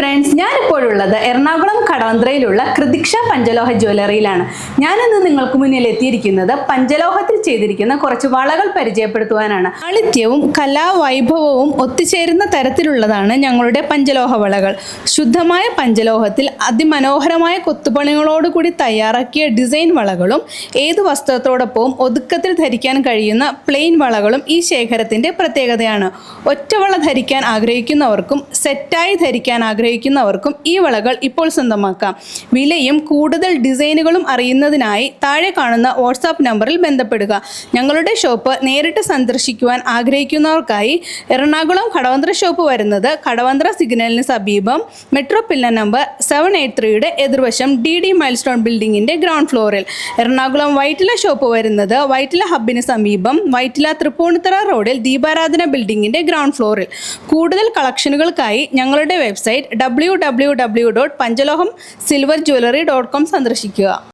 Friends, ഞാനിപ്പോഴുള്ളത് Ernakulam കടവന്ത്രയിലുള്ള കൃതിക്ഷ പഞ്ചലോഹ ജ്വല്ലറിയിലാണ്. ഞാനിന്ന് നിങ്ങൾക്ക് മുന്നിൽ എത്തിയിരിക്കുന്നത് പഞ്ചലോഹത്തിൽ ചെയ്തിരിക്കുന്ന കുറച്ച് വളകൾ പരിചയപ്പെടുത്തുവാനാണ്. ലാളിത്യവും കലാവൈഭവവും ഒത്തുചേരുന്ന തരത്തിലുള്ളതാണ് ഞങ്ങളുടെ പഞ്ചലോഹ വളകൾ. ശുദ്ധമായ പഞ്ചലോഹത്തിൽ അതിമനോഹരമായ കൊത്തുപണികളോടുകൂടി തയ്യാറാക്കിയ ഡിസൈൻ വളകളും ഏതു വസ്ത്രത്തോടൊപ്പവും ഒതുക്കത്തിൽ ധരിക്കാൻ കഴിയുന്ന പ്ലെയിൻ വളകളും ഈ ശേഖരത്തിന്റെ പ്രത്യേകതയാണ്. ഒറ്റവള ധരിക്കാൻ ആഗ്രഹിക്കുന്നവർക്കും സെറ്റായി ധരിക്കാൻ ആഗ്രഹിക്കുന്നവർക്കും ഈ വളകൾ ഇപ്പോൾ സ്വന്തമാക്കാം. വിലയും കൂടുതൽ ഡിസൈനുകളും അറിയുന്നതിനായി താഴെ കാണുന്ന വാട്സാപ്പ് നമ്പറിൽ ബന്ധപ്പെടുക. ഞങ്ങളുടെ ഷോപ്പ് നേരിട്ട് സന്ദർശിക്കുവാൻ ആഗ്രഹിക്കുന്നവർക്കായി എറണാകുളം കടവന്ത്ര ഷോപ്പ് വരുന്നത് കടവന്ത്ര സിഗ്നലിന് സമീപം മെട്രോ പില്ലർ നമ്പർ 783 എതിർവശം DD മൈൽസ്റ്റോൺ ബിൽഡിംഗിന്റെ ഗ്രൗണ്ട് ഫ്ലോറിൽ. എറണാകുളം വൈറ്റില ഷോപ്പ് വരുന്നത് വൈറ്റില ഹബിന് സമീപം വൈറ്റില തൃപ്പൂണിത്തറ റോഡിൽ ദീപാരാധന ബിൽഡിംഗിന്റെ ഗ്രൗണ്ട് ഫ്ലോറിൽ. കൂടുതൽ കളക്ഷനുകൾക്കായി ഞങ്ങളുടെ വെബ്സൈറ്റ് www.panchalohamsilverjewelry.com സന്ദർശിക്കുക.